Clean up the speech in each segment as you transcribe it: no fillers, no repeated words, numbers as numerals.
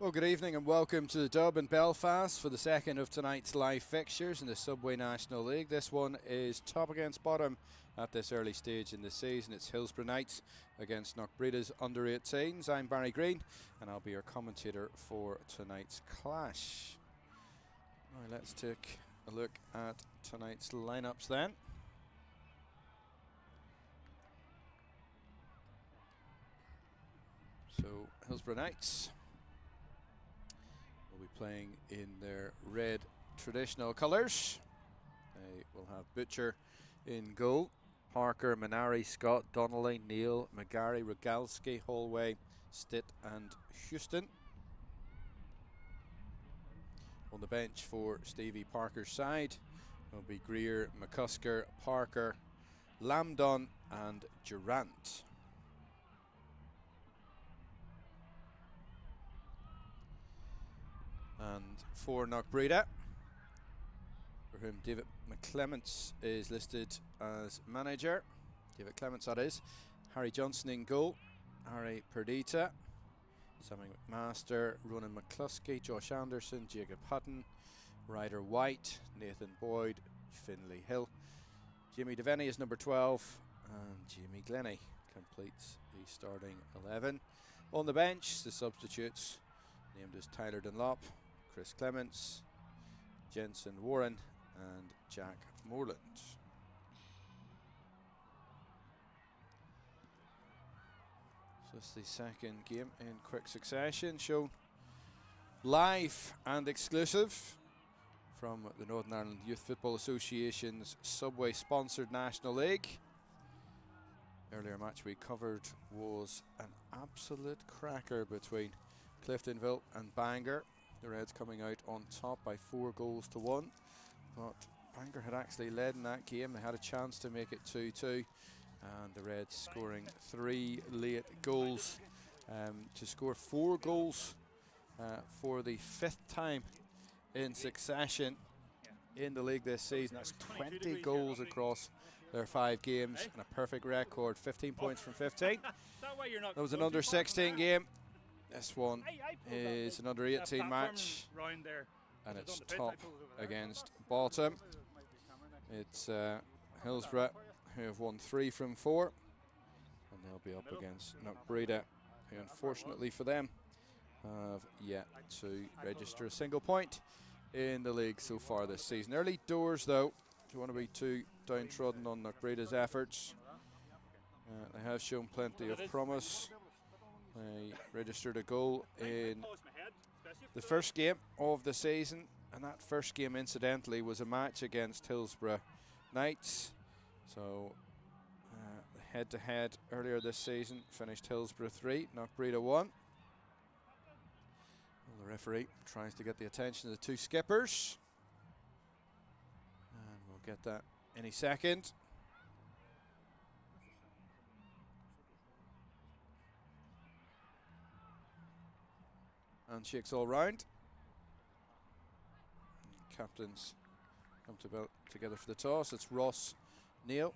Well, good evening and welcome to the Dub in Belfast for the second of tonight's live fixtures in the Subway National League. This one is top against bottom at this early stage in the season. It's Hillsborough Knights against Knockbreda's under-18s. I'm Barry Green and I'll be your commentator for tonight's clash. Now let's take a look at tonight's lineups then. So Hillsborough Knights will be playing in their red traditional colours. They will have Butcher in goal, Parker, Minari, Scott, Donnelly, Neal, McGarry, Rogalski, Holway, Stitt and Houston. On the bench for Stevie Parker's side will be Greer, McCusker, Parker, Lambdon and Durant. And for Knockbreda, for whom David McClements is listed as manager, David Clements that is, Harry Johnson in goal, Harry Perdita, Sammy McMaster, Ronan McCluskey, Josh Anderson, Jacob Hutton, Ryder White, Nathan Boyd, Finlay Hill. Jimmy Devaney is number 12 and Jamie Glennie completes the starting 11. On the bench, the substitutes named as Tyler Dunlop, Chris Clements, Jensen Warren and Jack Moreland. So it's the second game in quick succession, shown live and exclusive from the Northern Ireland Youth Football Association's Subway sponsored National League. Earlier match we covered was an absolute cracker between Cliftonville and Bangor. The Reds coming out on top by 4-1, but Bangor had actually led in that game. They had a chance to make it 2-2, and the Reds scoring 3 late goals to score 4 goals for the 5th time in succession in the league this season. That's 20 goals across their 5 games and a perfect record, 15 points from 15. That was an under-16 game. This one is an under-18 match, and it's top against bottom. It's Hillsborough, who have won 3 from 4, and they'll be up against Knockbreda, who unfortunately for them have yet to register a single point in the league so far this season. Early doors though, don't want to be too downtrodden on Knockbreda's efforts. They have shown plenty of promise. They registered a goal in the first game of the season, and that first game incidentally was a match against Hillsborough Knights. So head-to-head earlier this season finished Hillsborough 3, Knockbreda 1. Well, the referee tries to get the attention of the 2 skippers, and we'll get that any second. Handshakes all round. Captains come together for the toss. It's Ross Neal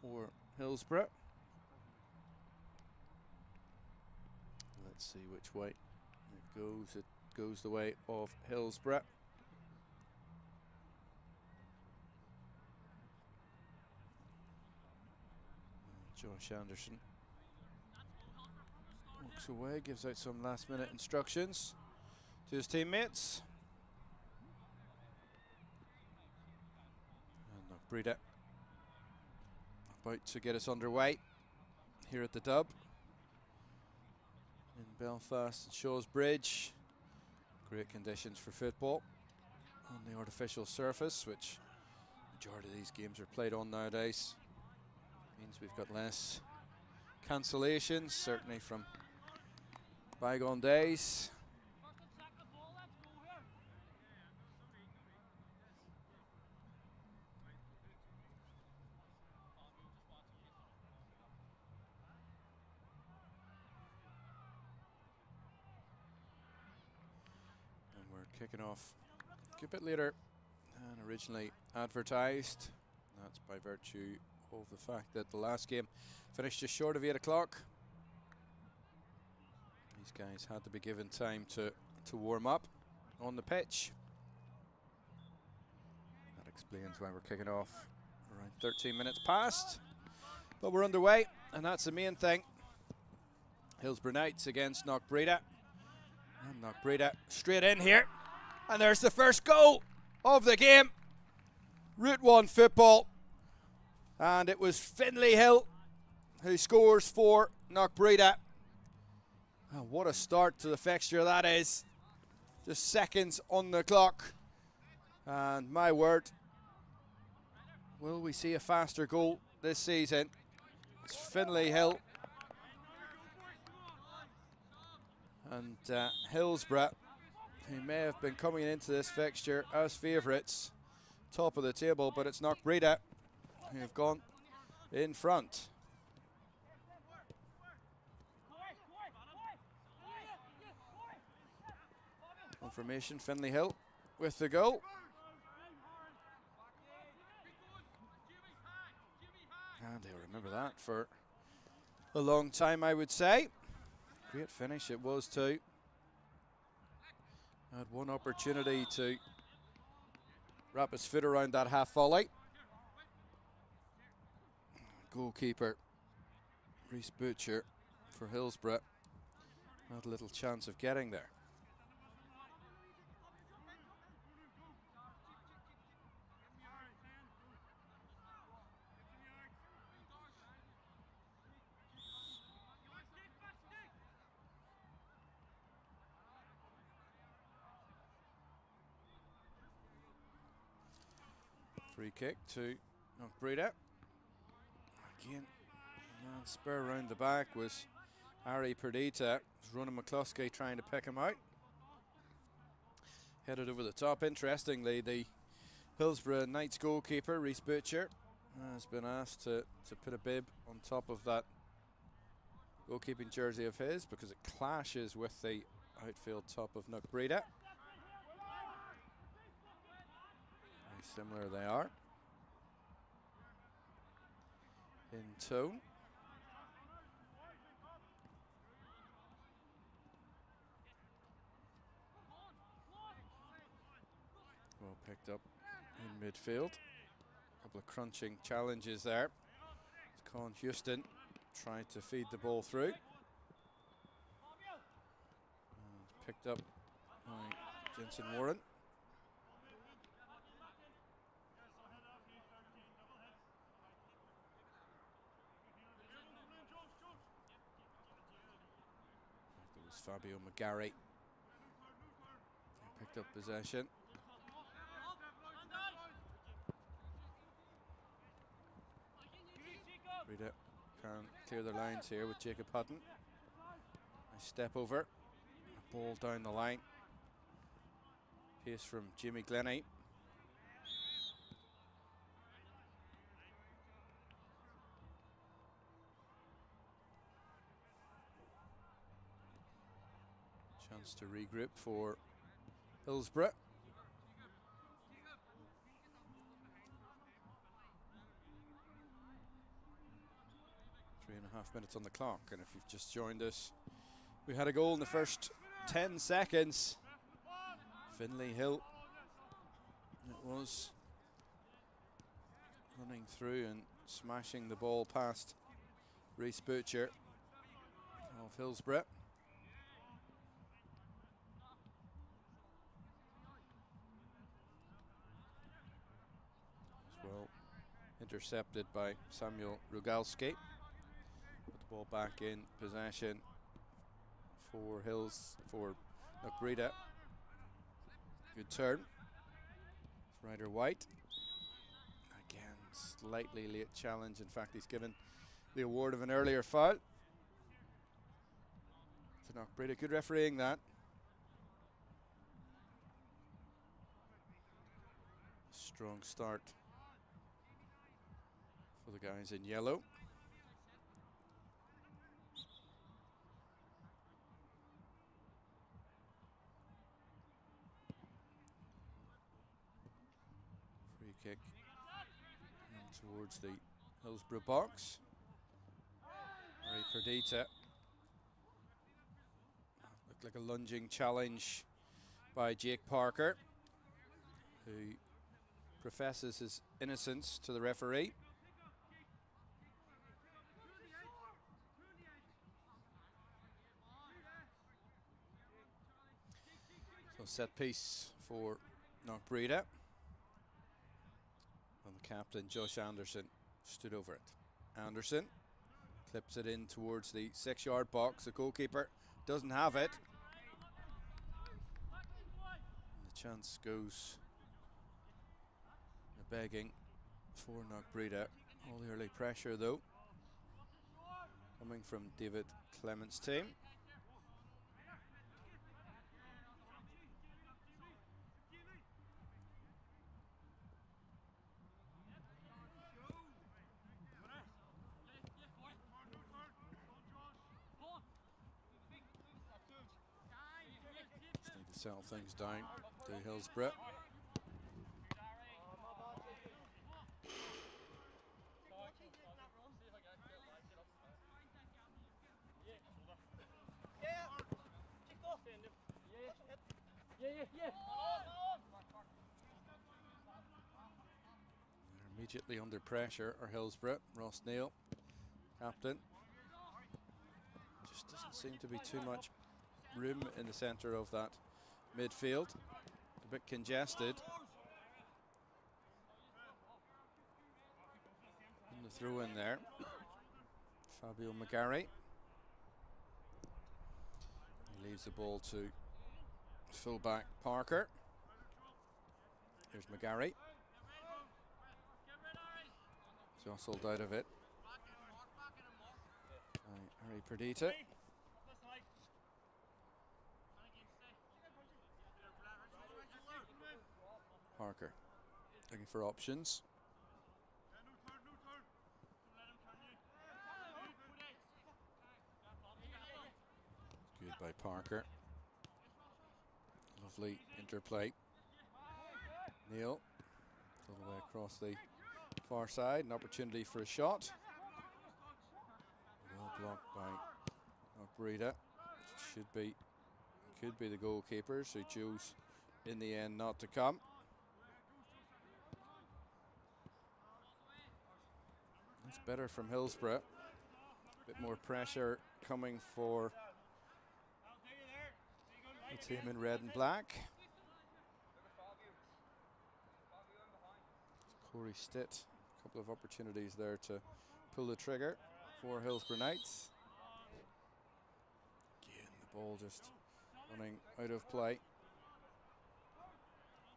for Hillsborough. Let's see which way it goes. It goes the way of Hillsborough. Josh Anderson walks away, gives out some last-minute instructions to his teammates. And Knockbreda about to get us underway here at the Dub in Belfast and Shaw's Bridge. Great conditions for football on the artificial surface, which the majority of these games are played on nowadays. Means we've got less cancellations, certainly from bygone days. And we're kicking off a bit later than originally advertised. That's by virtue of the fact that the last game finished just short of 8 o'clock. These guys had to be given time to warm up on the pitch. That explains why we're kicking off around 13 minutes past. But we're underway, and that's the main thing. Hillsborough Knights against Knockbreda. And Knockbreda straight in here. And there's the first goal of the game. Route 1 football. And it was Finlay Hill who scores for Knockbreda. Oh, what a start to the fixture that is. Just seconds on the clock. And my word, will we see a faster goal this season? It's Finlay Hill. And Hillsborough, who may have been coming into this fixture as favourites, top of the table, but it's Knockbreda who have gone in front. Confirmation, Finlay Hill with the goal. And they'll remember that for a long time, I would say. Great finish it was too. Had one opportunity to wrap his foot around that half volley. Goalkeeper Reese Butcher for Hillsborough had a little chance of getting there. Free kick to Knockbreda. Again, man spur around the back was Ari Perdita. Ronan McCluskey trying to pick him out. Headed over the top. Interestingly, the Hillsborough Knights goalkeeper, Reese Butcher, has been asked to put a bib on top of that goalkeeping jersey of his because it clashes with the outfield top of Knockbreda. Similar they are in tone. Well picked up in midfield. Couple of crunching challenges there. Con Houston tried to feed the ball through. And picked up by Jensen Warren. Fabio McGarry picked up possession. Breda can clear the lines here with Jacob Hutton. Nice step over. A ball down the line. Pace from Jimmy Glennie. Chance to regroup for Hillsborough. 3.5 minutes on the clock, and if you've just joined us, we had a goal in the first 10 seconds. Finlay Hill, it was, running through and smashing the ball past Reese Butcher of Hillsborough. Well, intercepted by Samuel Rugalski. Put the ball back in possession for Knockbreda. Good turn. Ryder White. Again, slightly late challenge. In fact, he's given the award of an earlier foul to Knockbreda. Good refereeing that. Strong start for the guys in yellow. Free kick towards the Hillsborough box. Ari Perdita Looked like a lunging challenge by Jake Parker, who professes his innocence to the referee. So set piece for Knockbreda. And the captain, Josh Anderson, stood over it. Anderson clips it in towards the 6-yard box. The goalkeeper doesn't have it. And the chance goes begging for Knockbreda. All the early pressure though coming from David Clement's team. Just need to settle things down to Hillsborough. They're immediately under pressure are Hillsborough. Ross Neal, captain. Just doesn't seem to be too much room in the centre of that midfield. A bit congested. And the throw in there. Fabio McGarry. He leaves the ball to fullback Parker. Here's McGarry. Jostled out of it. Harry Perdita. Parker looking for options. Good by Parker. Lovely interplay. Neal all the way across the far side. An opportunity for a shot. Well blocked by Knockbreda. Could be the goalkeepers who chose in the end not to come. It's better from Hillsborough. A bit more pressure coming for the team in red and black. Corey Stitt, a couple of opportunities there to pull the trigger for Hillsborough Knights. Again, the ball just running out of play.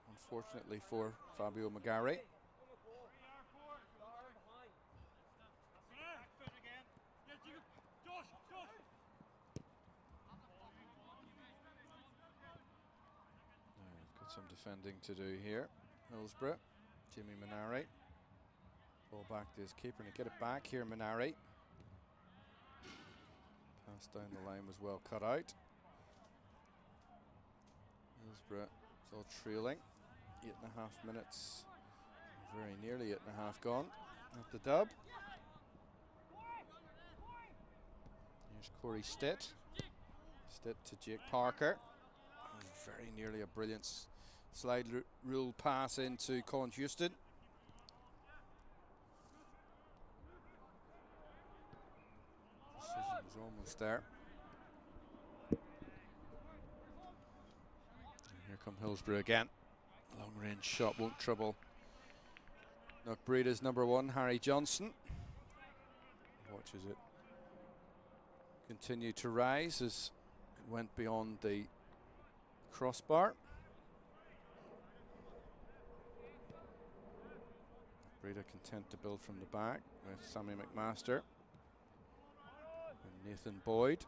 Unfortunately for Fabio McGarry. Got some defending to do here. Hillsborough, Jimmy Minari. Ball back to his keeper and to get it back here, Minari. Pass down the line was well cut out. Hillsborough still trailing. 8.5 minutes. Very nearly 8.5 gone. At the dub. Here's Corey Stitt. Stitt to Jake Parker. Very nearly a brilliant slide rule pass into Colin Houston. Decision was almost there. And here come Hillsborough again. Long range shot won't trouble Knockbreda's number 1, Harry Johnson. Watches it continue to rise as it went beyond the crossbar. Knockbreda content to build from the back with Sammy McMaster and Nathan Boyd.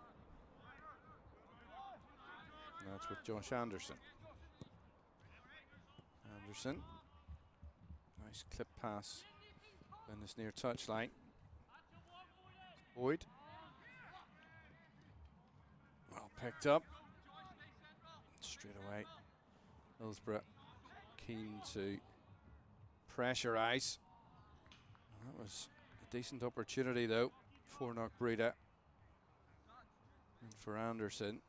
And that's with Josh Anderson. Anderson, nice clip pass in this near touchline. Boyd, well picked up. Straight away, Hillsborough keen to pressurise. That was a decent opportunity though for Knockbreda and for Anderson.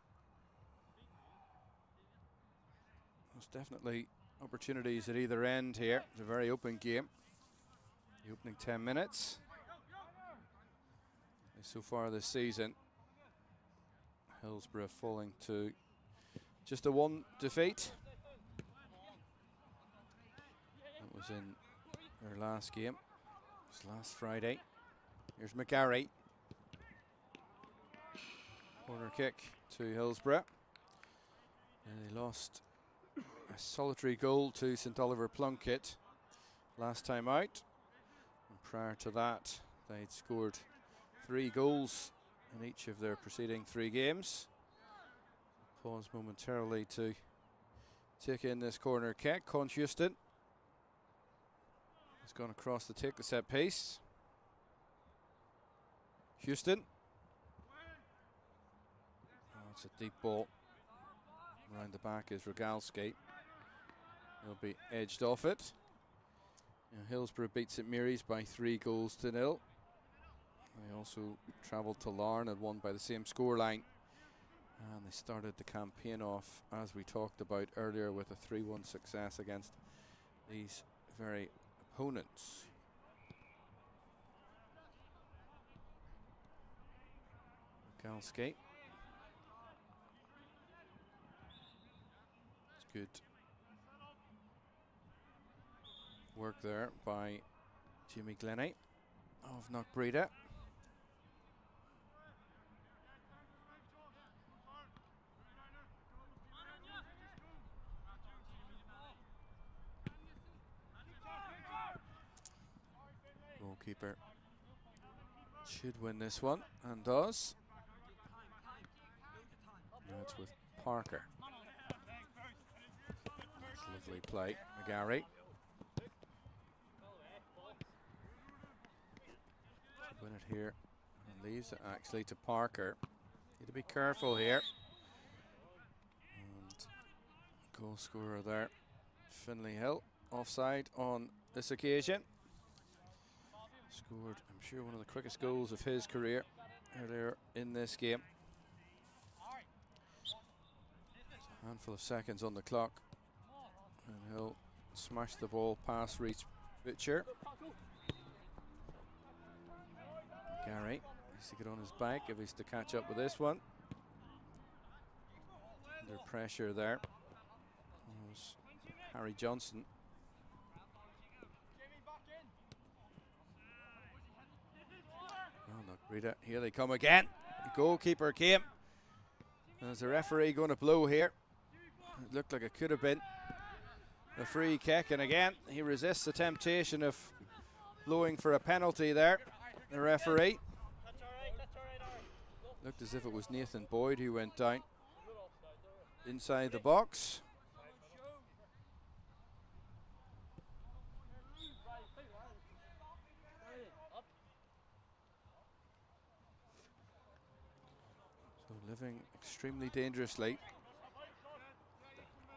There's definitely opportunities at either end here. It's a very open game. The opening 10 minutes. So far this season, Hillsborough falling to just a 1 defeat. That was in their last game. It was last Friday. Here's McGarry. Corner kick to Hillsborough. And they lost a solitary goal to St Oliver Plunkett last time out. And prior to that, they'd scored 3 goals in each of their preceding 3 games. Pause momentarily to take in this corner kick. Con Houston has gone across to take the set piece. Houston. Oh, it's a deep ball. Around the back is Rogalski. He'll be edged off it. Now Hillsborough beat St Mary's by 3-0. They also travelled to Larne and won by the same scoreline. And they started the campaign off, as we talked about earlier, with a 3-1 success against these very opponents. Galski. It's good work there by Jimmy Glennie of Knockbreda. Goalkeeper should win this one, and does. That's with Parker. That's lovely play, McGarry. Win it here and leaves it actually to Parker. Need to be careful here. And goal scorer there, Finlay Hill, offside on this occasion. Scored, I'm sure, one of the quickest goals of his career earlier in this game. A handful of seconds on the clock, and he'll smash the ball past Reece Butcher. Gary needs to get on his back if he's to catch up with this one. Under pressure there was Harry Johnson. Oh, Knockbreda, here they come again. The goalkeeper came. There's a referee going to blow here. It looked like it could have been a free kick, and again he resists the temptation of blowing for a penalty there. The referee. Looked as if it was Nathan Boyd who went down inside the box. So living extremely dangerously,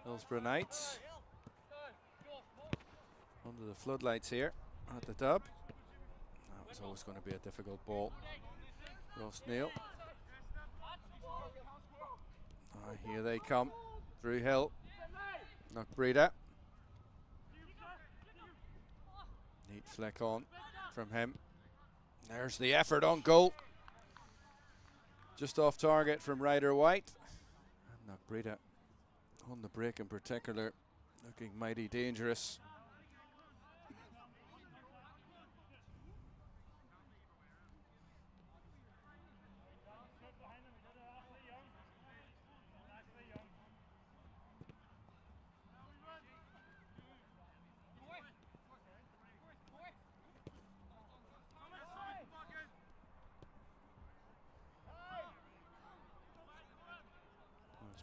Hillsborough Knights. Under the floodlights here at the Dub. That was always going to be a difficult ball. Ross Neal. Here they come. Drew Hill. Knockbreda. Neat flick on from him. There's the effort on goal. Just off target from Ryder White. And Knockbreda on the break in particular, looking mighty dangerous.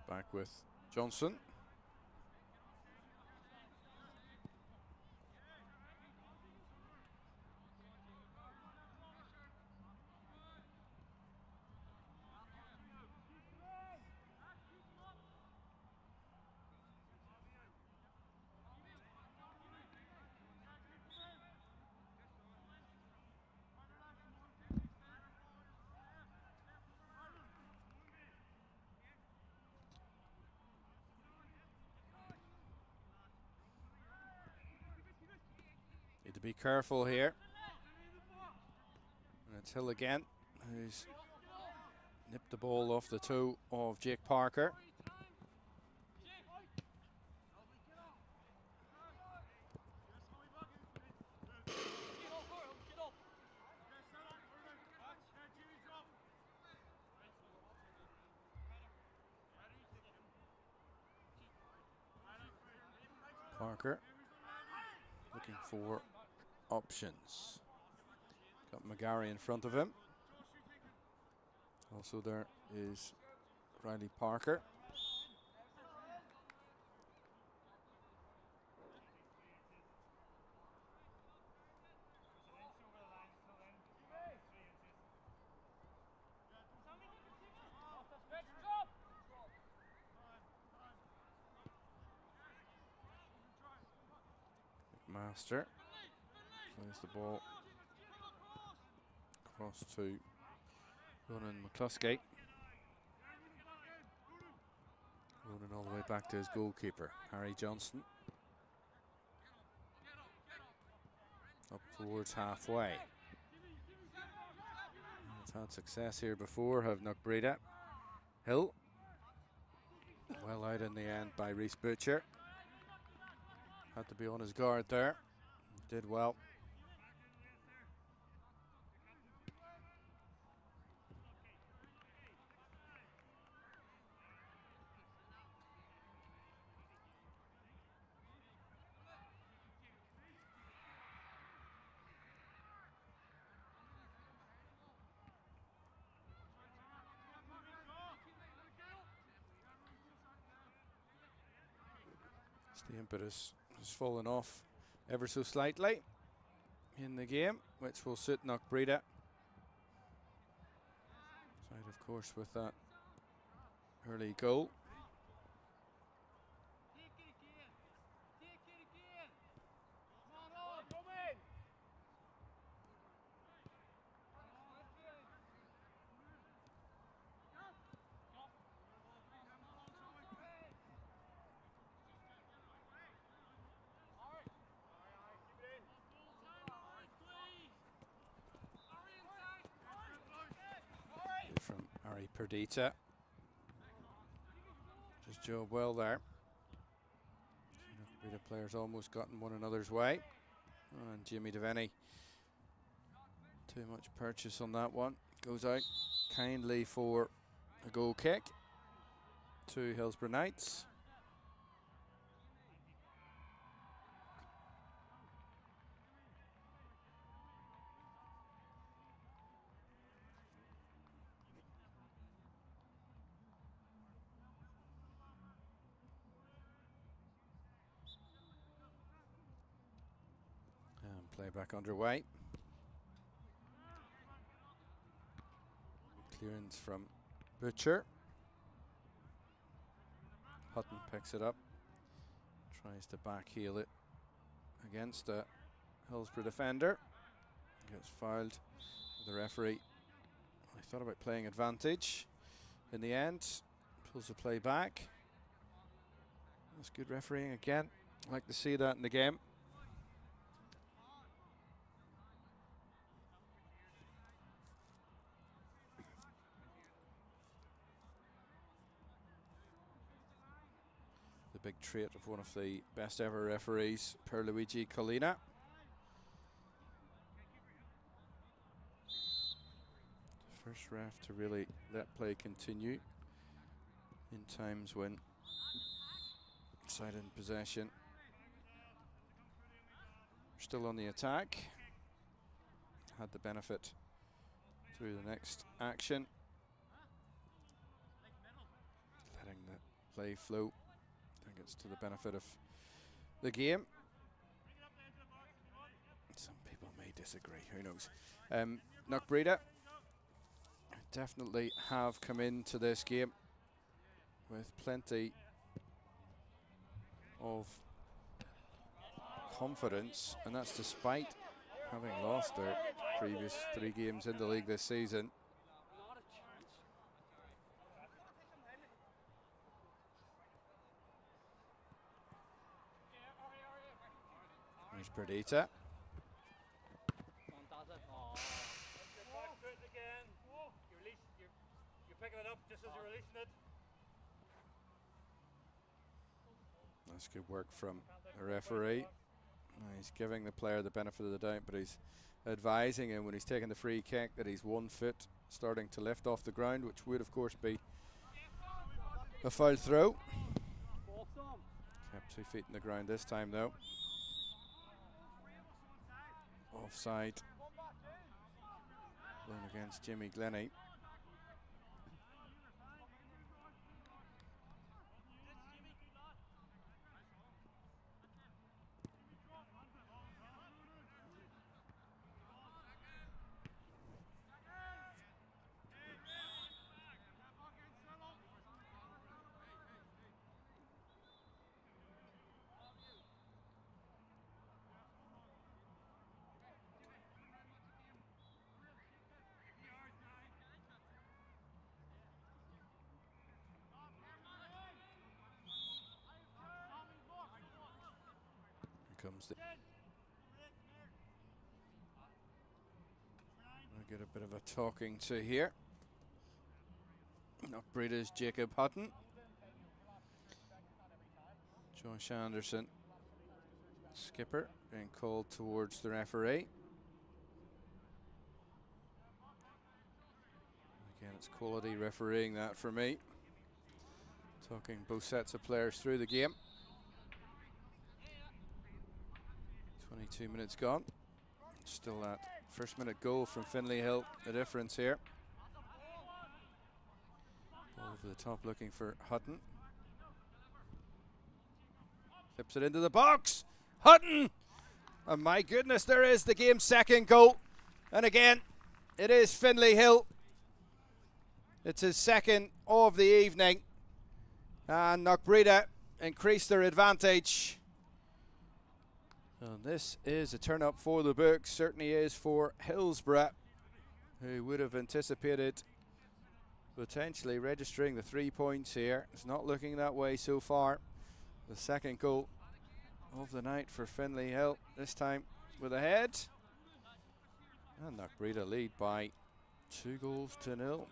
Back with Johnson. Need to be careful here. And it's Hill again, who's nipped the ball off the toe of Jake Parker. Parker looking for options. Got McGarry in front of him. Also there is Riley Parker. Master plays the ball across to Ronan McCluskey. Ronan all the way back to his goalkeeper, Harry Johnston. Up towards halfway. It's had success here before, have Knockbreda. Hill. Well out in the end by Reese Butcher. Had to be on his guard there. Did well. The impetus has fallen off ever so slightly in the game, which will suit Knockbreda. Side, of course, with that early goal. From Ari Perdita. Just job well there. The players almost got in one another's way. And Jimmy Devaney, too much purchase on that one. Goes out kindly for a goal kick to Hillsborough Knights. Play back underway. Clearance from Butcher. Hutton picks it up. Tries to backheel it against a Hillsborough defender. Gets fouled. The referee, I thought about playing advantage. In the end, pulls the play back. That's good refereeing again. I'd like to see that in the game. The big trait of one of the best ever referees, Pierluigi Collina. First ref to really let play continue in times when side in possession still on the attack. Had the benefit through the next action. Letting the play flow. I think it's to the benefit of the game. Some people may disagree, who knows. Knockbreda definitely have come into this game with plenty of confidence, and that's despite having lost their previous 3 games in the league this season. There's Perdita. picking it up just as you're releasing it. That's good work from the referee. He's giving the player the benefit of the doubt, but he's advising him when he's taking the free kick that he's 1 foot starting to lift off the ground, which would of course be a foul throw. Kept 2 feet in the ground this time though. Offside. Blown against Jimmy Glennie. Comes the I'll get a bit of a talking to here. Knockbreda's Jacob Hutton. Josh Anderson, skipper, being called towards the referee. Again, it's quality refereeing that for me. Talking both sets of players through the game. 22 minutes gone. Still that first minute goal from Finlay Hill, the difference here. Ball over the top looking for Hutton. Tips it into the box. Hutton! Oh my goodness, there is the game's second goal. And again, it is Finlay Hill. It's his second of the evening. And Knockbreda increased their advantage. And this is a turn up for the books, certainly is for Hillsborough, who would have anticipated potentially registering the 3 points here. It's not looking that way so far. The second goal of the night for Finlay Hill, this time with a head. And Knockbreda lead by 2-0.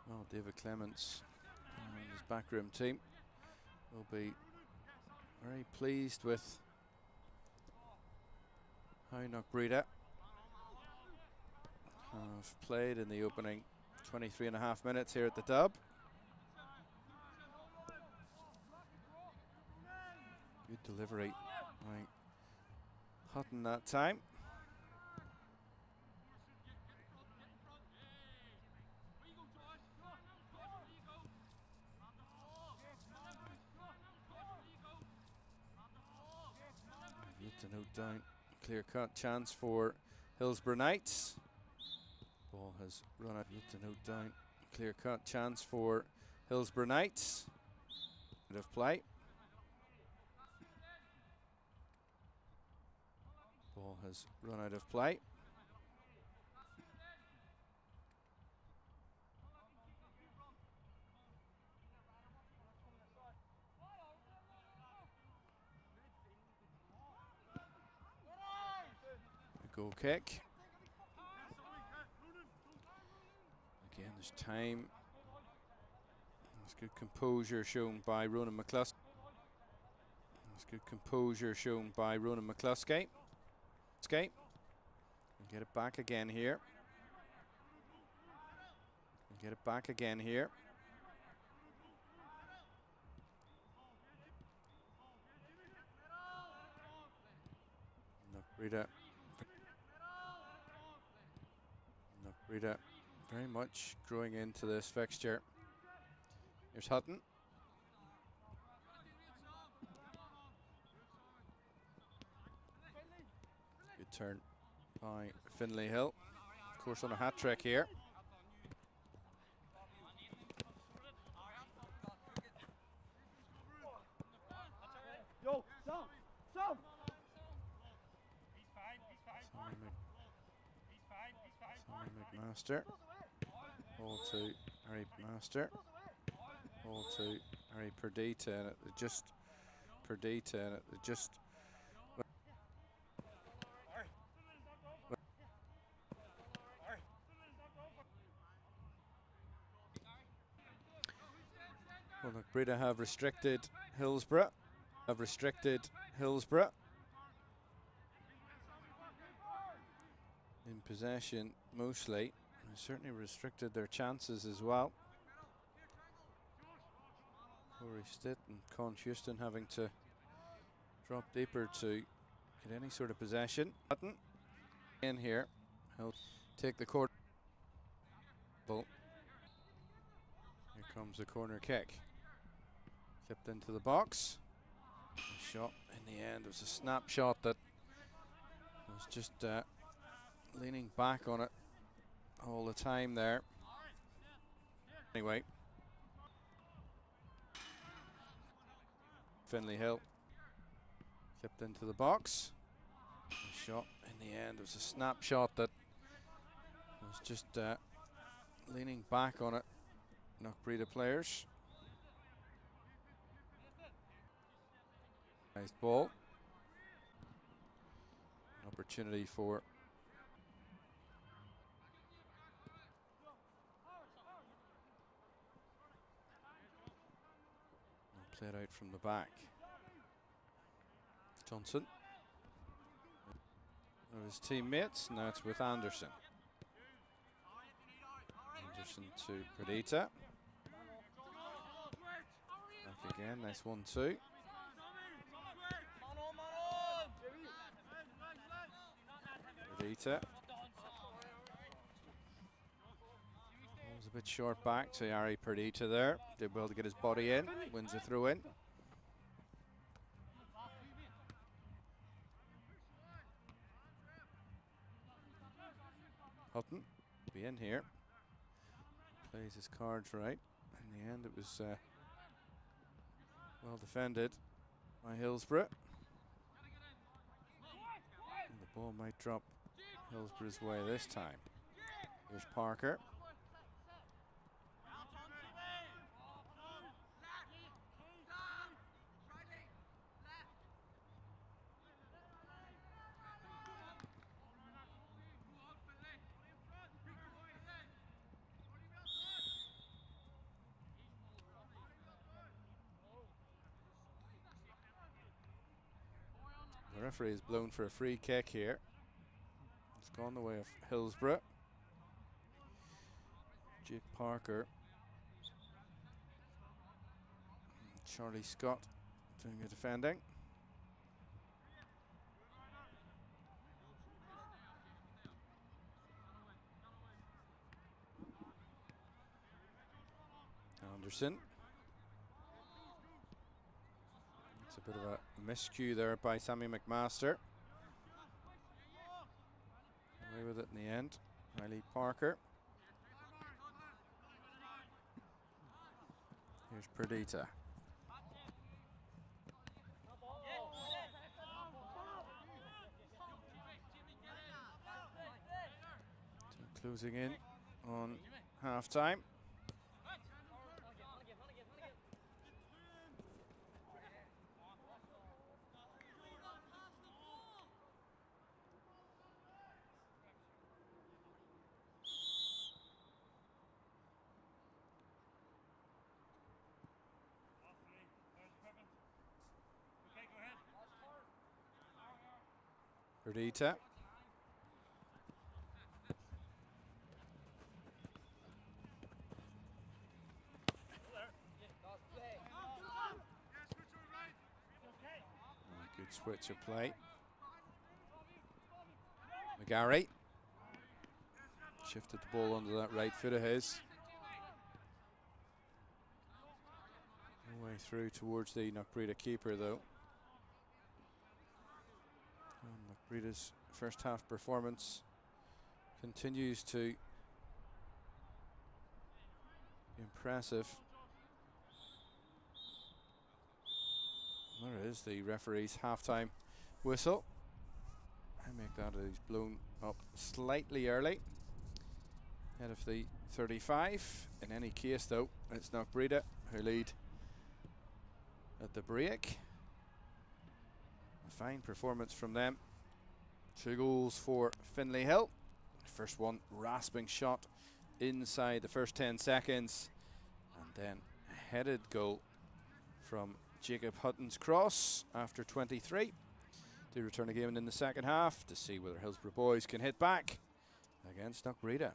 Well, David Clements and his backroom team will be very pleased with how Knockbreda have played in the opening 23.5 minutes here at the Dub. Good delivery by Hutton that time. To note down, clear cut chance for Hillsborough Knights. Ball has run out. To note down, clear cut chance for Hillsborough Knights. Bit of play. Ball has run out of play. Goal kick. Again, there's time. There's good composure shown by Ronan McCluskey. There's good composure shown by Ronan McCluskey. Get it back again here. Get it back again here. Knockbreda very much growing into this fixture. Here's Hutton. Good turn by Finlay Hill. Of course on a hat trick here. McMaster. Ball to Harry Master. Ball to Harry Perdita, and it just Perdita, and it just. Well, Knockbreda have restricted Hillsborough. In possession mostly. They certainly restricted their chances as well. Corey Stitt and Con Houston having to drop deeper to get any sort of possession. Button in here. He'll take the corner. Here comes the corner kick. Clipped into the box. The shot in the end was a snapshot that was just leaning back on it all the time there. Anyway, Finley Hill clipped into the box. The shot in the end was a snapshot that was just leaning back on it. Knockbreda players. Nice ball. Opportunity for played out from the back. Johnson. Of his teammates, now it's with Anderson. Anderson to Perdita. Back again, nice 1-2. Perdita. Was a bit short back to Harry Perdita there. Did well to get his body in. Wins a throw in. Hutton be in here. Plays his cards right. In the end, it was well defended by Hillsborough. And the ball might drop Hillsborough's way this time. Here's Parker. The referee is blown for a free kick here. It's gone the way of Hillsborough. Jake Parker. And Charlie Scott doing the defending. Anderson. It's a bit of a miscue there by Sammy McMaster. Away with it in the end. Riley Parker. Here's Perdita. So closing in on half time. Perdita. Good switch of play. McGarry shifted the ball under that right foot of his. No way through towards the Knockbreda keeper though. Knockbreda's first half performance continues to be impressive. There is the referee's halftime whistle. I make that he's blown up slightly early. Ahead of the 35. In any case though, it's Knockbreda who lead at the break. A fine performance from them. 2 goals for Finlay Hill. First one, rasping shot inside the first 10 seconds. And then a headed goal from Jacob Hutton's cross after 23. To return again in the second half to see whether Hillsborough boys can hit back against Knockbreda.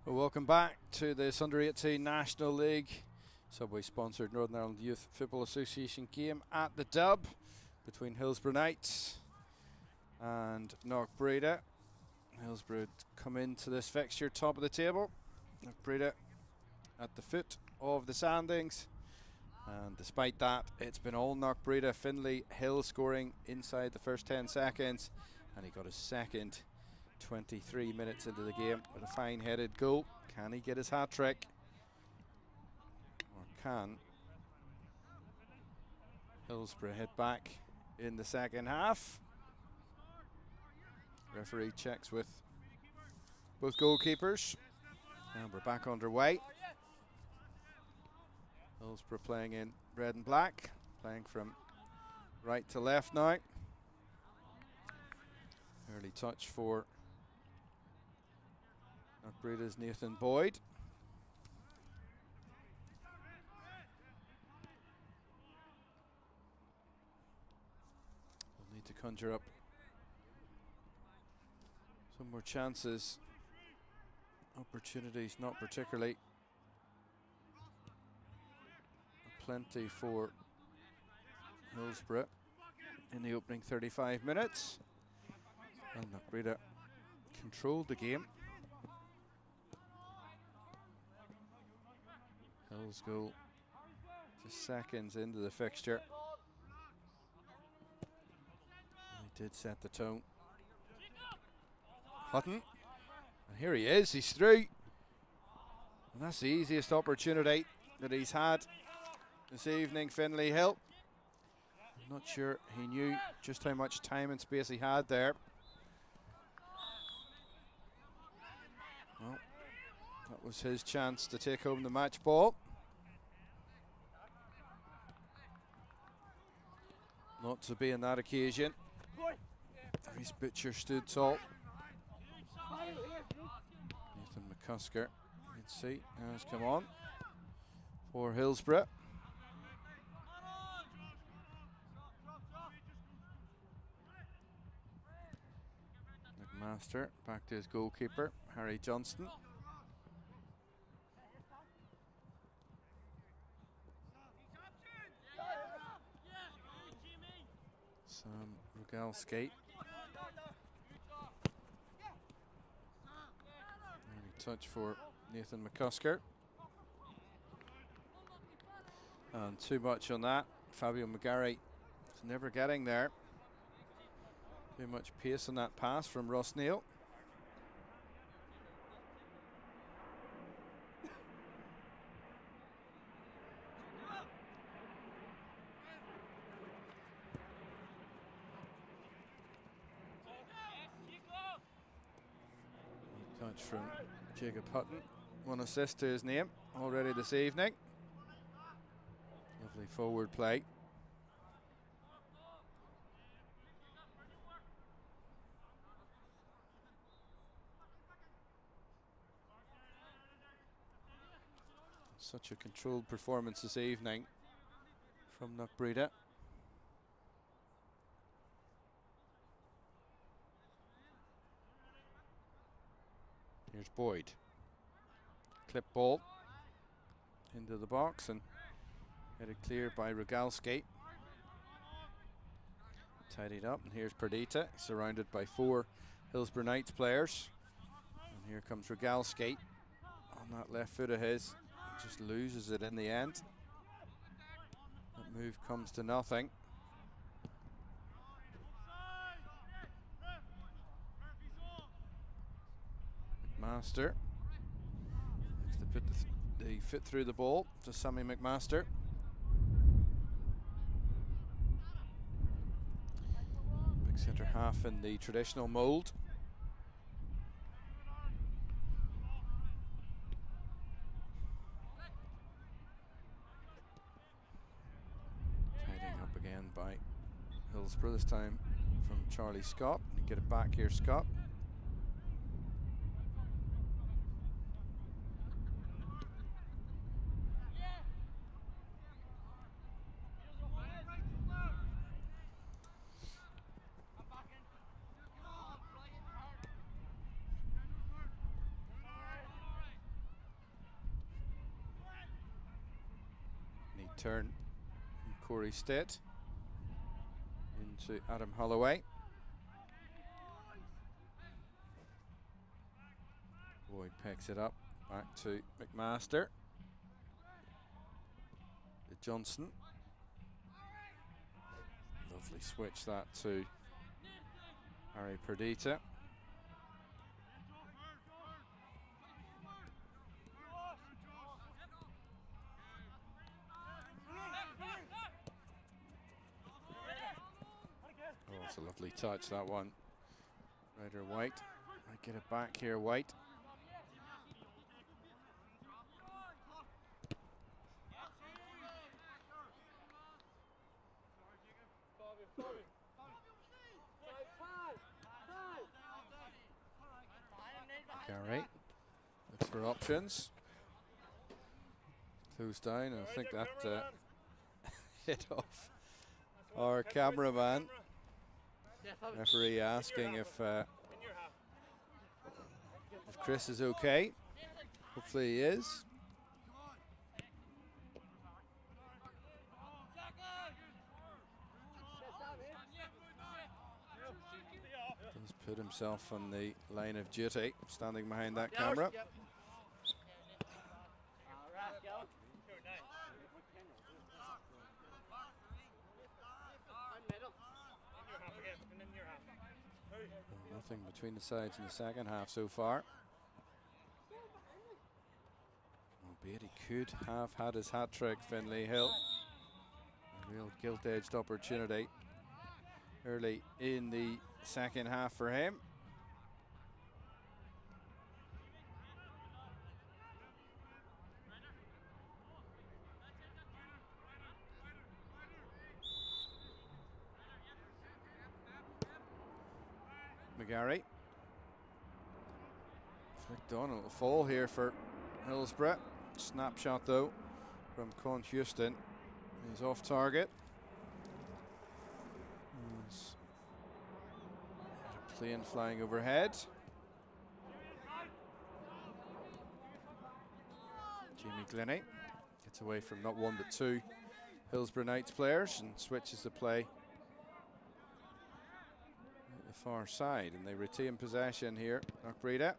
Well, welcome back to this Under-18 National League Subway-sponsored Northern Ireland Youth Football Association game at the Dub between Hillsborough Knights and Knockbreda. Hillsborough come into this fixture top of the table. Knockbreda at the foot of the standings. And despite that, it's been all Knockbreda. Finlay Hill scoring inside the first 10 seconds. And he got his second 23 minutes into the game with a fine-headed goal. Can he get his hat-trick? Or can Hillsborough hit back in the second half? Referee checks with both goalkeepers. And we're back underway. Hillsborough playing in red and black, playing from right to left now. Early touch for Knockbreda's Nathan Boyd. We'll need to conjure up some more chances. Opportunities, not particularly. Plenty for Hillsborough in the opening 35 minutes. And Knockbreda controlled the game. Hill's goal just seconds into the fixture. And he did set the tone. Hutton, and here he is, he's through. And that's the easiest opportunity that he's had this evening, Finlay Hill. I'm not sure he knew just how much time and space he had there. Well, that was his chance to take home the match ball. Not to be on that occasion. Reese Butcher stood tall. Nathan McCusker, you can see, has come on for Hillsborough. McMaster back to his goalkeeper, Harry Johnston. Sam Rogalski. Touch for Nathan McCusker. And too much on that. Fabio McGarry is never getting there. Too much pace on that pass from Ross Neal. Touch from Jacob Hutton. One assist to his name already this evening. Lovely forward play. Such a controlled performance this evening from Knockbreda. Here's Boyd. Clip ball into the box and headed clear by Rogalski. Tidied up, and here's Perdita, surrounded by 4 Hillsborough Knights players. And here comes Rogalski on that left foot of his. Just loses it in the end. That move comes to nothing. McMaster needs to put the foot through the ball to Sammy McMaster. Big centre half in the traditional mould. Tidying up again by Hillsborough, this time from Charlie Scott. Get it back here, Scott. turn from Corey Stead into Adam Holloway. Boyd picks it up, back to McMaster. To Johnson. Lovely switch that to Harry Perdita. Oh, it's a lovely touch, that one. Ryder White. Might get it back here, White. Gary looks for options. Close down, and I think that hit off our cameraman. Referee asking if Chris is okay. Hopefully he is. He's put himself on the line of duty, standing behind that camera. Nothing between the sides in the second half so far. Albeit he could have had his hat-trick, Finlay Hill. A real gilt-edged opportunity early in the second half for him. McGarry. Flicked on, it'll fall here for Hillsborough. Snapshot though from Con Houston. He's off target. He's a plane flying overhead. Jamie Glennie gets away from not one but two Hillsborough Knights players and switches the play at the far side, and they retain possession here. Knockbreda.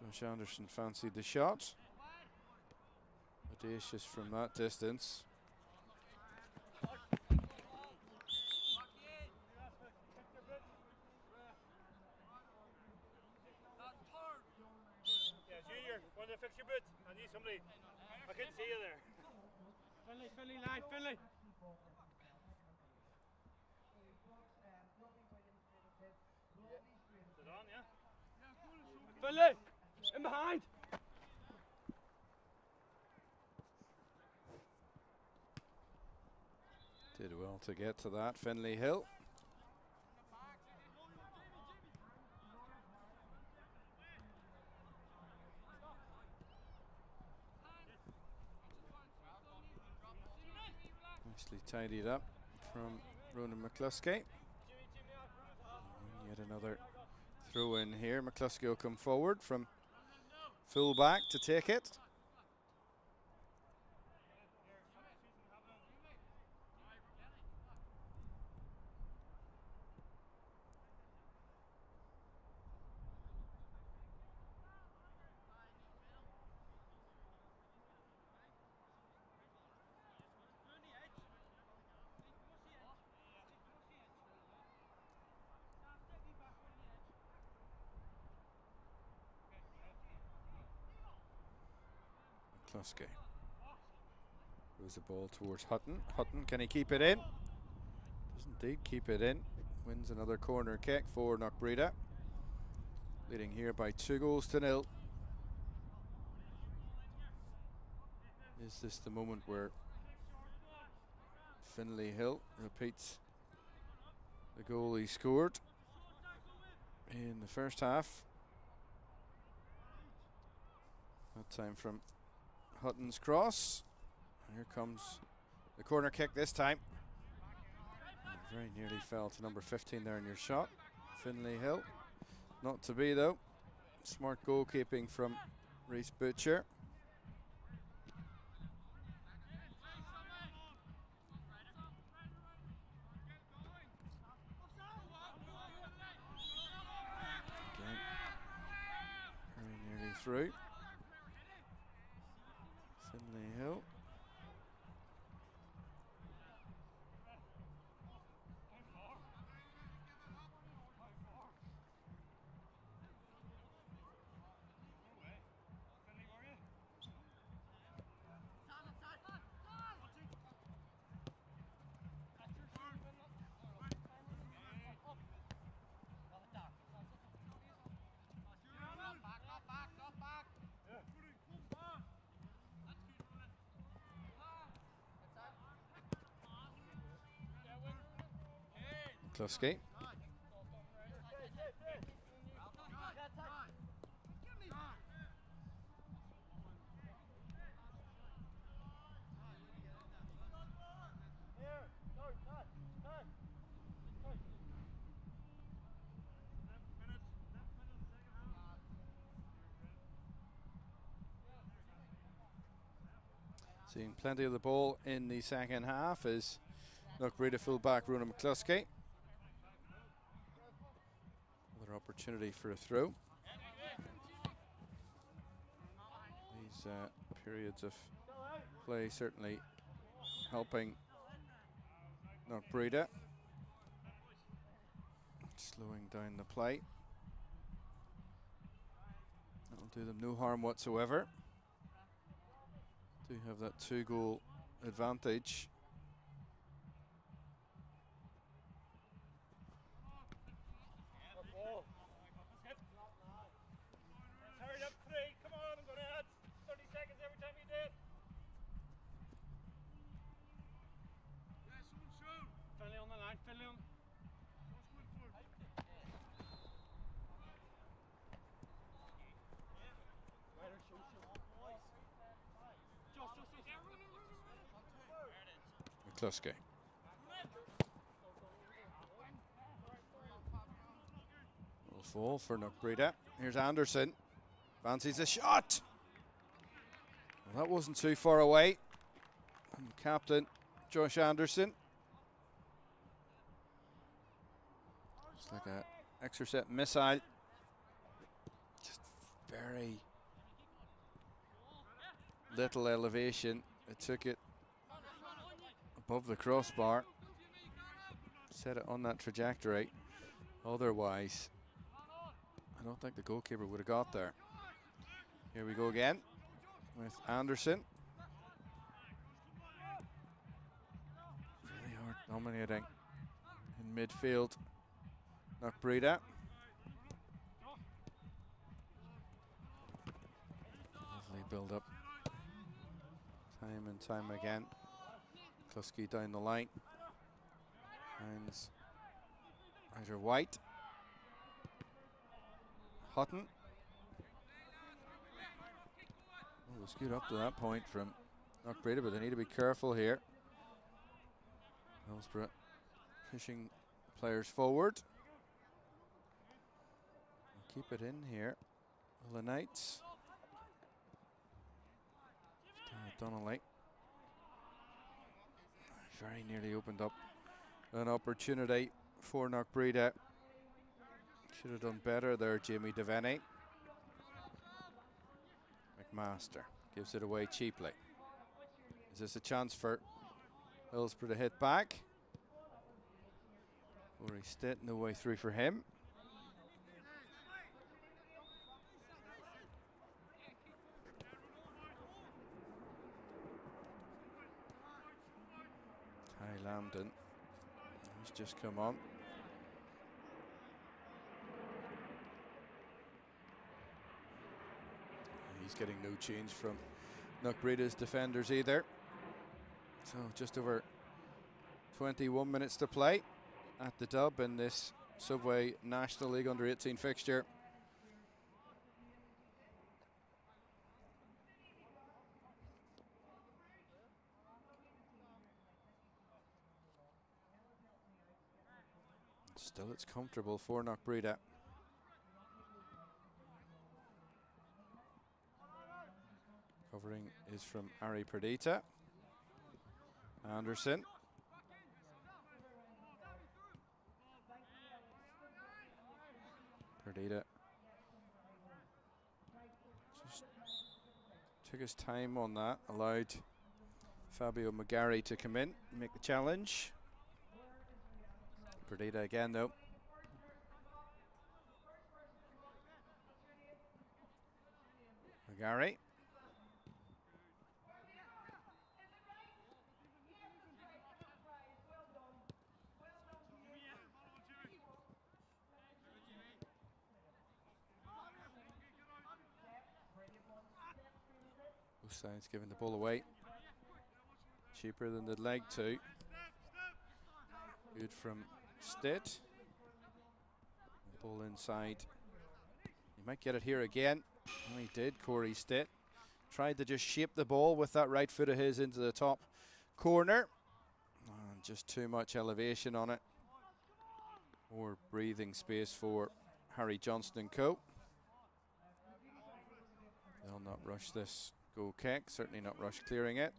Josh Anderson fancied the shot. Audacious from that distance. Want to fix your boots? I need somebody. I couldn't see you there. Finlay, line, Finlay. Is it on, yeah? Finlay, in behind. Did well to get to that, Finlay Hill. Nicely tidied up from Ronan McCluskey. And yet another throw in here. McCluskey will come forward from full back to take it. McCluskey. Throws the ball towards Hutton. Hutton, can he keep it in? Does indeed keep it in. Wins another corner kick for Knockbreda. Leading here by 2-0. Is this the moment where Finlay Hill repeats the goal he scored in the first half? That time from Hutton's cross. Here comes the corner kick this time. And very nearly fell to number 15 there in your shot. Finlay Hill. Not to be though. Smart goalkeeping from Reese Butcher. through. Finlay Hill. Kluski. Seeing plenty of the ball in the second half is Knockbreda fullback Rona McCluskey. Another opportunity for a throw. These periods of play certainly helping Knockbreda, slowing down the play. That'll do them no harm whatsoever. Do have that 2-goal advantage. Hurry up, Craig. Come on, I'm going to add 30 seconds every time you do it. Finlay on the line, Finlay on. McCluskey. Will fall for Knockbreda. Here's Anderson. Fancies a shot. Well, that wasn't too far away. And captain Josh Anderson. It's like a extra set missile. Just very little elevation. It took it above the crossbar. Set it on that trajectory. Otherwise, I don't think the goalkeeper would have got there. Here we go again with Anderson. Really hard dominating in midfield. Knockbreda. Lovely build up. Time and time again. Kluski down the line. Finds either White. Hutton. Well, it was good up to that point from Knockbreda, but they need to be careful here. Hillsborough pushing players forward. Keep it in here. The Knights. Donnelly. Very nearly opened up an opportunity for Knockbreda. Should have done better there, Jamie Devaney. McMaster gives it away cheaply. Is this a chance for Hillsborough to hit back? Corey Stitt, no way through for him. Ty Lambden, he's just come on. He's getting no change from Knockbreda's defenders either. So just over 21 minutes to play at the Dub in this Subway National League Under-18 fixture. Still it's comfortable for Knockbreda. Covering is from Ari Perdita. Anderson. Perdita Took his time on that, allowed Fabio Magari to come in and make the challenge. Knockbreda again though. Magari. Both sides giving the ball away. Cheaper than they'd like to. Good from Stitt. Ball inside. He might get it here again. Oh, he did, Corey Stitt. Tried to just shape the ball with that right foot of his into the top corner. Oh, just too much elevation on it. More breathing space for Harry Johnston and co. They'll not rush this goal kick, certainly not rush clearing it.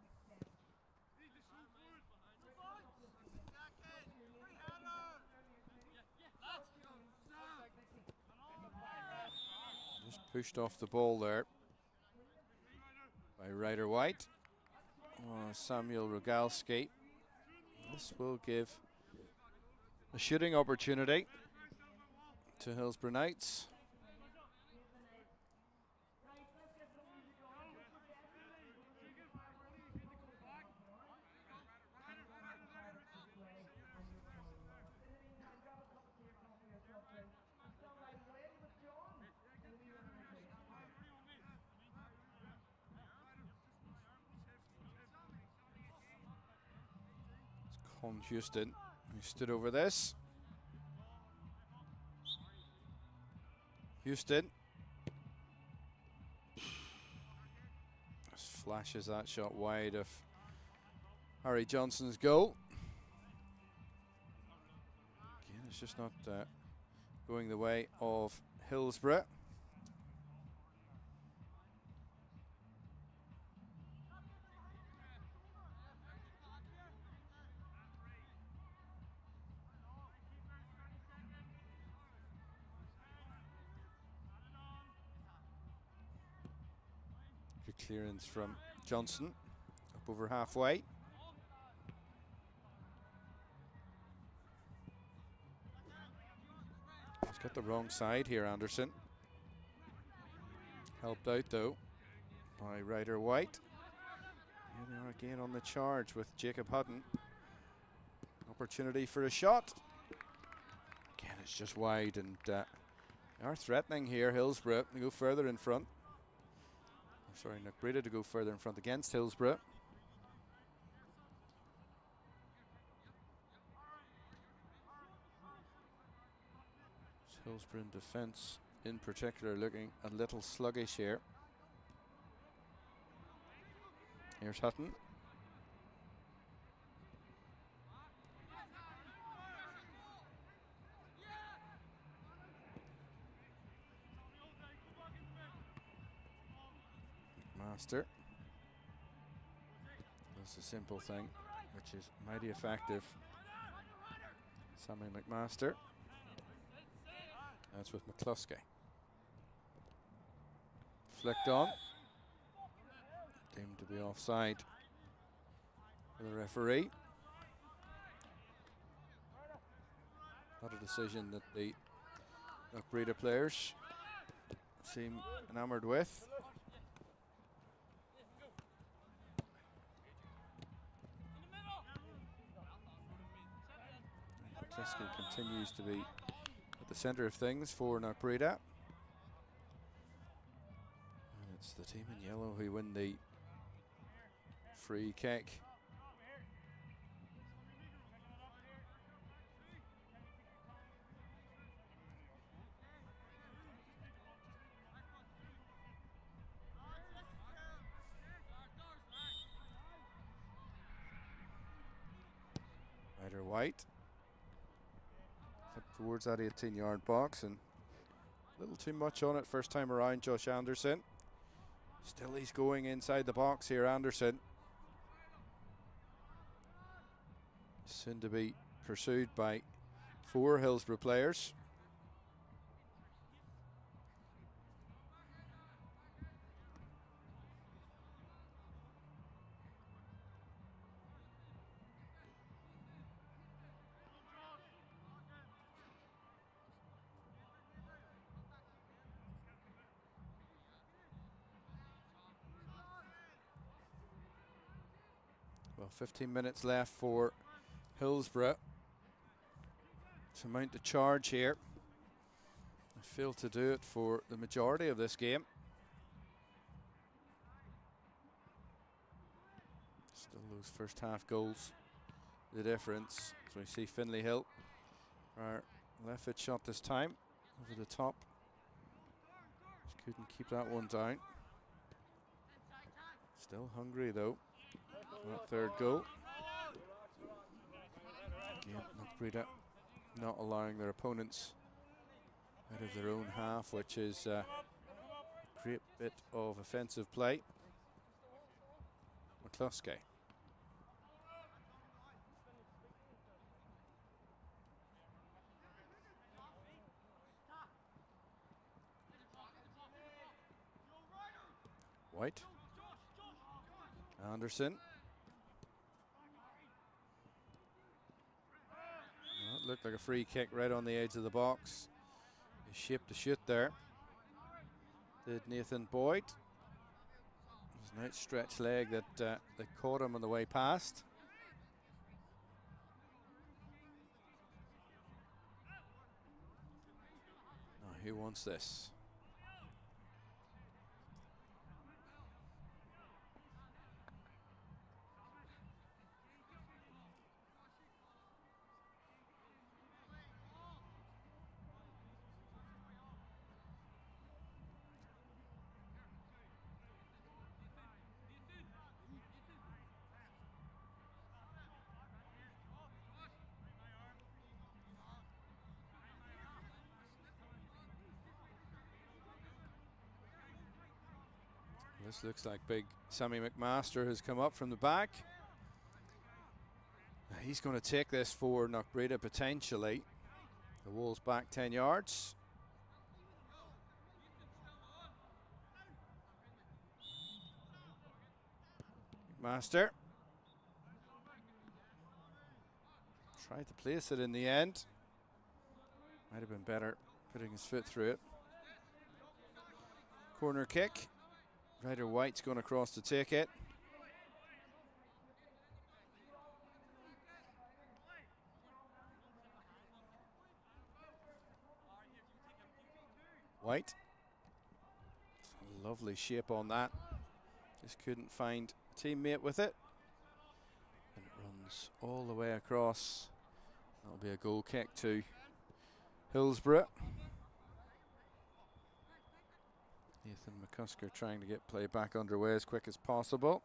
Just pushed off the ball there by Ryder White. Oh, Samuel Rogalski. This will give a shooting opportunity to Hillsborough Knights. Con Houston, who stood over this. Houston just flashes that shot wide of Harry Johnson's goal. Again, it's just not going the way of Hillsborough. Good clearance from Johnson, up over halfway. He's got the wrong side here, Anderson. Helped out though by Ryder White. Here they are again on the charge with Jacob Hutton. Opportunity for a shot. Again, it's just wide, and they are threatening here, Hillsborough, to go further in front. Sorry, Knockbreda to go further in front against Hillsborough. Hillsborough in defence in particular looking a little sluggish here. Here's Hutton. Master. That's a simple thing, which is mighty effective. Sammy McMaster. That's with McCluskey. Flicked on. Deemed to be offside for the referee. Not a decision that the Knockbreda players seem enamoured with. McCluskey continues to be at the centre of things for Knockbreda. And it's the team in yellow who win the free kick. Ryder White up towards that 18-yard box, and a little too much on it first time around. Josh Anderson. Still he's going inside the box here, Anderson. Soon to be pursued by 4 Hillsborough players. Well, 15 minutes left for Hillsborough to mount the charge here. They failed to do it for the majority of this game. Still those first half goals, the difference. So we see Finlay Hill, our left foot shot this time, over the top. Just couldn't keep that one down. Still hungry though, that third goal. Again, Knockbreda not allowing their opponents out of their own half, which is a great bit of offensive play. McCluskey. White. Anderson. Well, it looked like a free kick right on the edge of the box. He shaped the shoot there. Did Nathan Boyd. It was an outstretched leg that caught him on the way past. Now, who wants this? This looks like big Sammy McMaster has come up from the back. He's going to take this for Knockbreda potentially. The Wolves back 10 yards. McMaster tried to place it in the end. Might have been better putting his foot through it. Corner kick. Ryder White's going across to take it. White. Lovely shape on that. Just couldn't find a teammate with it. And it runs all the way across. That'll be a goal kick to Hillsborough. Nathan McCusker trying to get play back underway as quick as possible.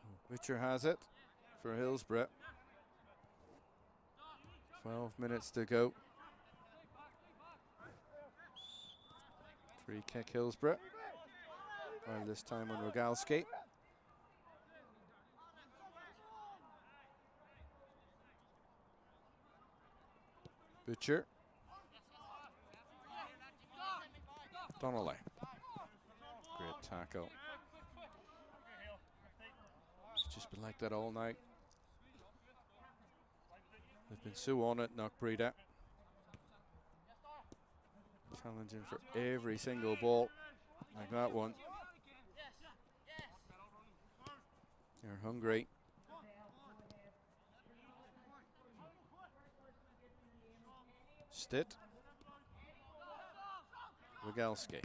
So Butcher has it for Hillsborough. 12 minutes to go. Free kick Hillsborough. Well, this time on Rogalski. Butcher. Donnelly. Great tackle. It's just been like that all night. They've been so on it, Knockbreda. Challenging for every single ball, like that one. They're hungry. Stitt. Rogalski.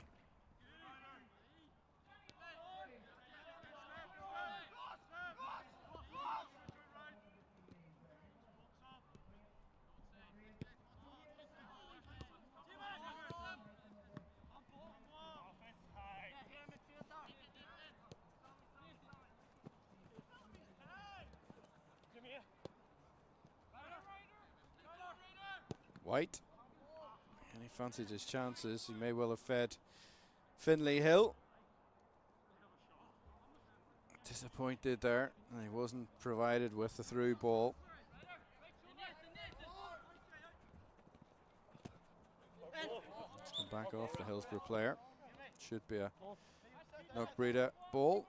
White. And he fancied his chances. He may well have fed Finlay Hill. Disappointed there. And he wasn't provided with the through ball. Let's come back off the Hillsborough player. Should be a Knockbreda ball.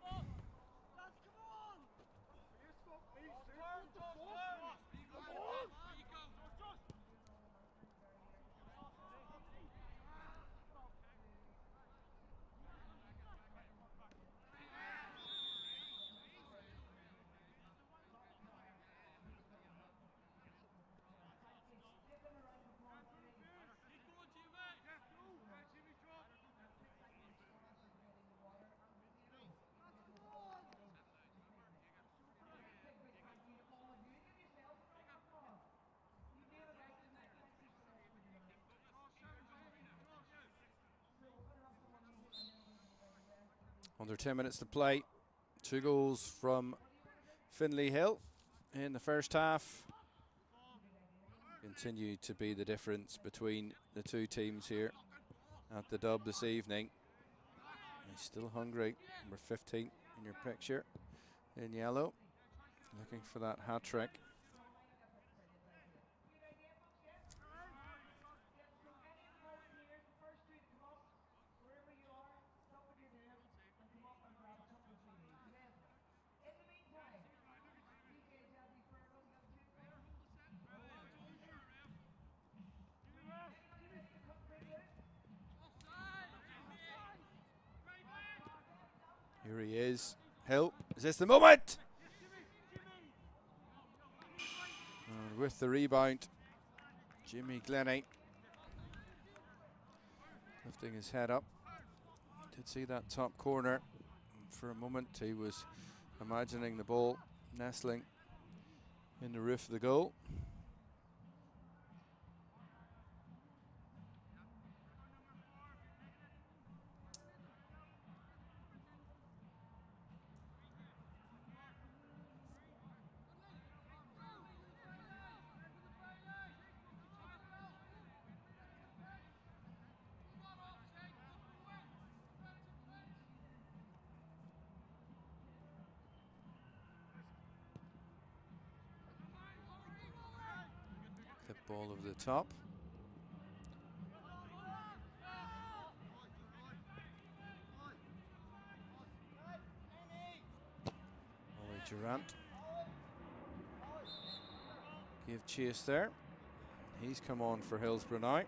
Under 10 minutes to play. 2 goals from Finlay Hill in the first half. Continue to be the difference between the two teams here at the Dub this evening. He's still hungry. Number 15 in your picture in yellow. Looking for that hat trick. Here he is. Hill, is this the moment? And with the rebound, Jimmy Glennie lifting his head up. Did see that top corner. For a moment he was imagining the ball nestling in the roof of the goal. Clip ball over the top. Ollie Durant. Give chase there. He's come on for Hillsborough now.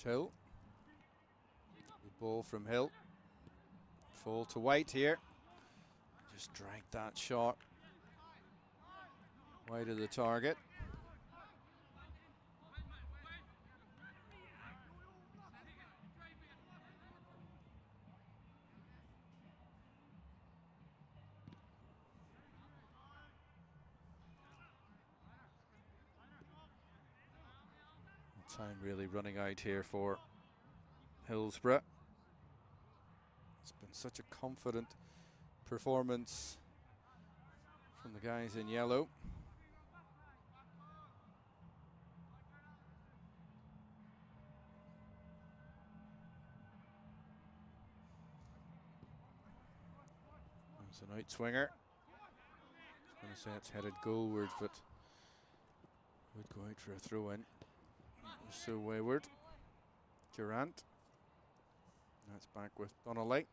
Hill. Good ball from Hill. Fall to White here. Just dragged that shot wide of the target. Time really running out here for Hillsborough. It's been such a confident performance from the guys in yellow. It's an out swinger. I was going to say it's headed goalward, but would go out for a throw in. So wayward. Durant. That's back with Donnelly.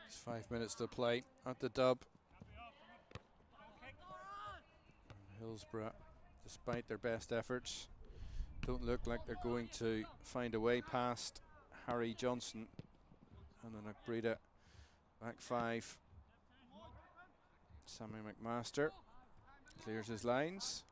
It's 5 minutes to play at the Dub. Hillsborough, despite their best efforts, don't look like they're going to find a way past Harry Johnson and the Knockbreda back five. Sammy McMaster clears his lines.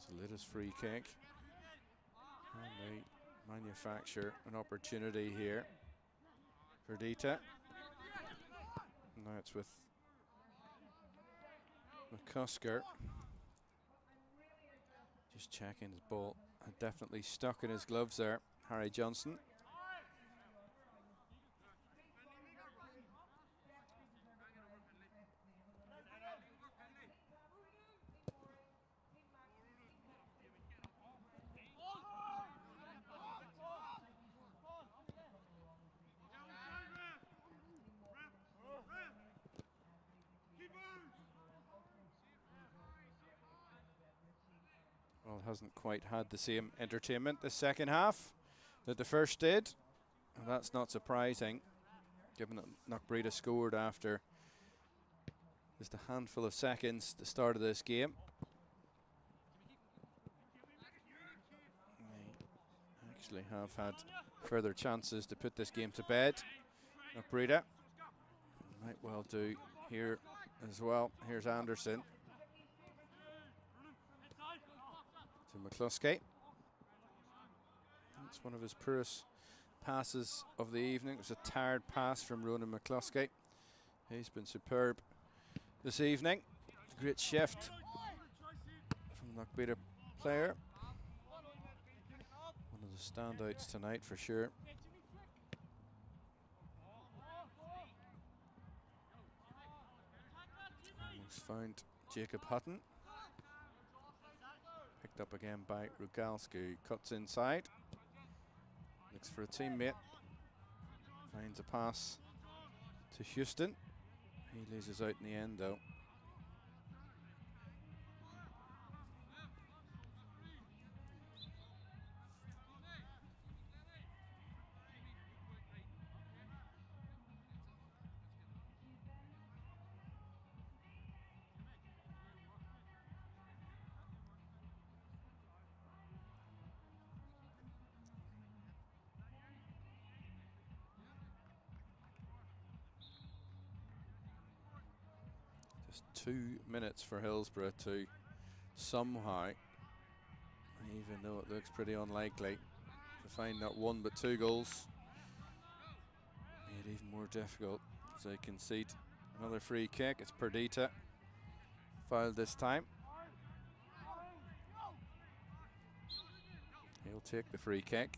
It's the latest free kick. And they manufacture an opportunity here for Dita. Now it's with McCusker. Just checking his ball. Definitely stuck in his gloves there, Harry Johnson. Well, hasn't quite had the same entertainment this second half that the first did, and that's not surprising, given that Knockbreda scored after just a handful of seconds at the start of this game. They actually have had further chances to put this game to bed. Knockbreda might well do here as well. Here's Anderson to McCluskey. That's one of his poorest passes of the evening. It was a tired pass from Ronan McCluskey. He's been superb this evening. It's a great shift from the Knockbreda player. One of the standouts tonight for sure. Almost found Jacob Hutton. Picked up again by Rugalski. Cuts inside. Looks for a teammate. Finds a pass to Houston. He loses out in the end though. Just 2 minutes for Hillsborough to somehow, even though it looks pretty unlikely, to find not one but 2 goals. Made it even more difficult as they concede another free kick. It's Perdita, fouled this time. He'll take the free kick.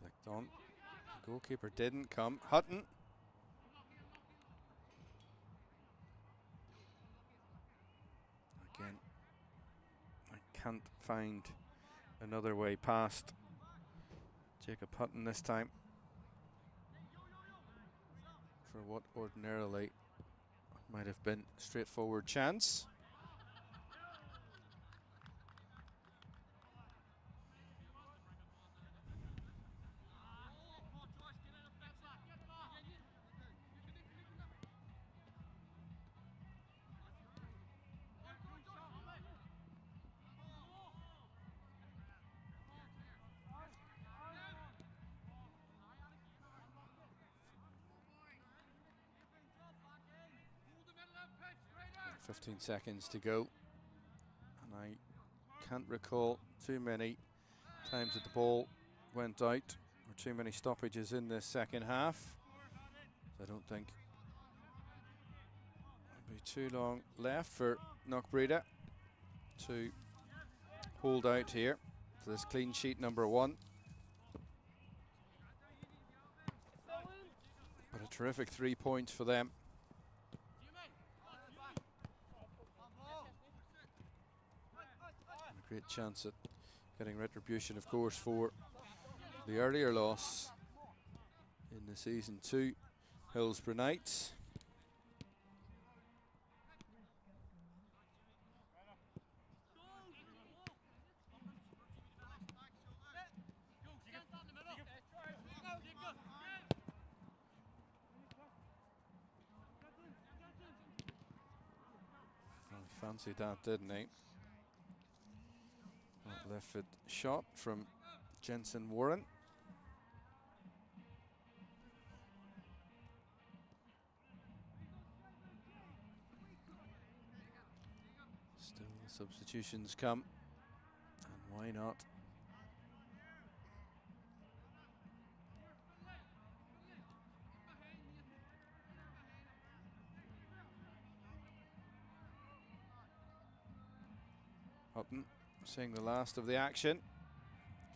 Flicked on. The goalkeeper didn't come. Hutton. Again, I can't find another way past Jacob Hutton this time for what ordinarily might have been a straightforward chance. And 15 seconds to go, and I can't recall too many times that the ball went out or too many stoppages in this second half. I don't think it'll be too long left for Knockbreda to hold out here for this clean sheet number 1. But a terrific 3 points for them. And a great chance at getting retribution, of course, for the earlier loss in the season to Hillsborough Knights. Fancied that, didn't he? Left foot shot from Jensen Warren. Still the substitutions come, and why not? Hutton seeing the last of the action.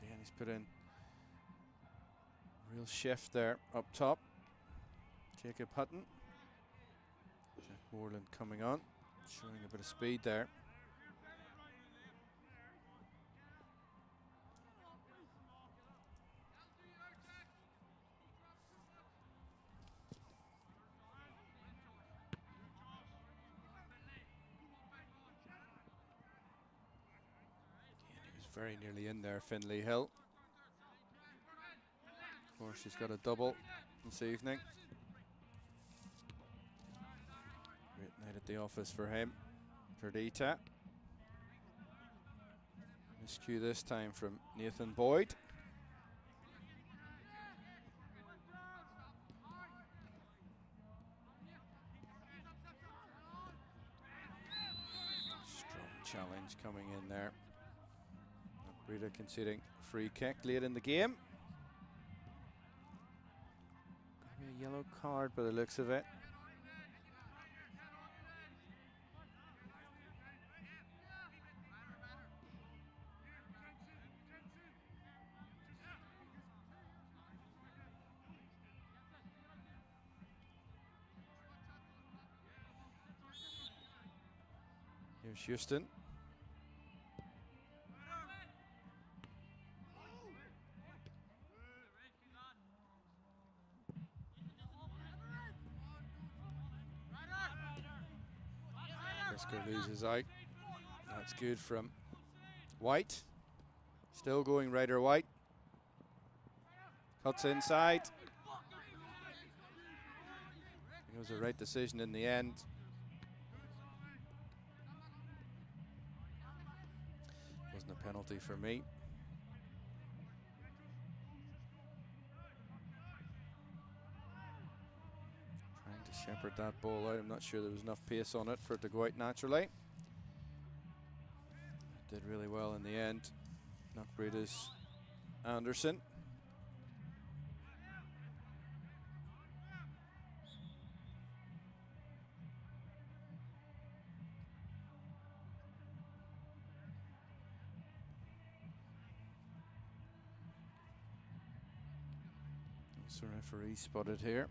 Again, he's put in real shift there up top. Jacob Hutton. Jack Moreland coming on, showing a bit of speed there. Very nearly in there, Finlay Hill. Of course, he's got a double this evening. Great night at the office for him. Perdita. Miscue this time from Nathan Boyd. Strong challenge coming in there. Knockbreda conceding free kick late in the game. Gonna be a yellow card by the looks of it. Here's Houston. Loses out. That's good from White. Still going Ryder White. Cuts inside. It was the right decision in the end. Wasn't a penalty for me. To shepherd that ball out. I'm not sure there was enough pace on it for it to go out naturally. Did really well in the end. Knockbreda's Anderson. That's the referee spotted here.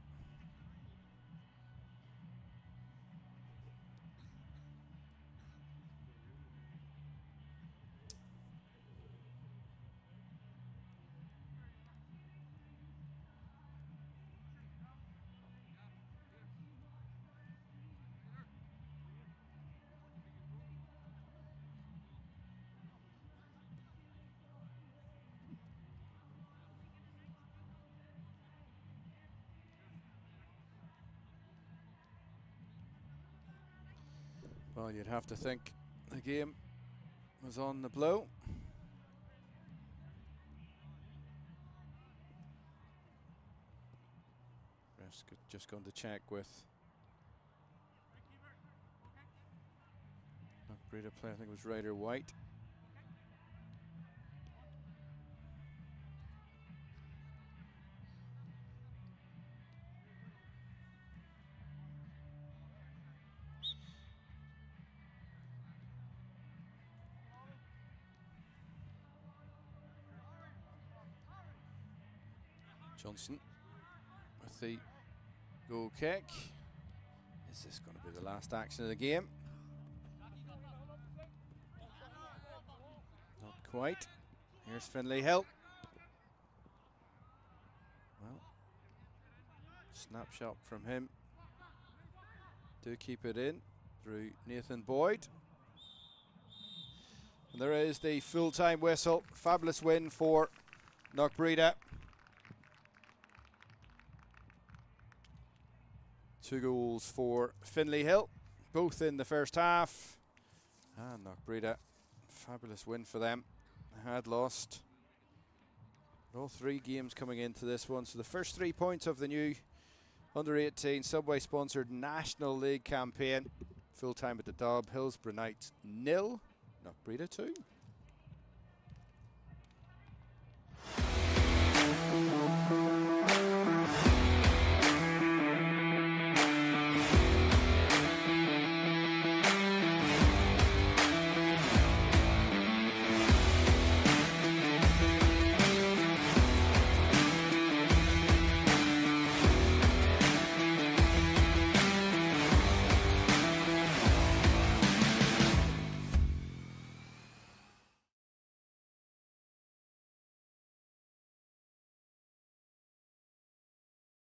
Well, you'd have to think the game was on the blow. Ref's just going to check with Knockbreda player, I think it was Ryder White. Johnson with the goal kick. Is this going to be the last action of the game? Not quite. Here's Finlay Hill. Well, snapshot from him. Do keep it in through Nathan Boyd. And there is the full-time whistle. Fabulous win for Knockbreda. 2 goals for Finlay Hill, both in the first half. And Knockbreda, fabulous win for them. They had lost all 3 games coming into this one. So the first 3 points of the new under-18 Subway-sponsored National League campaign. Full time at the Dobb. Hillsborough Knights 0, Knockbreda 2.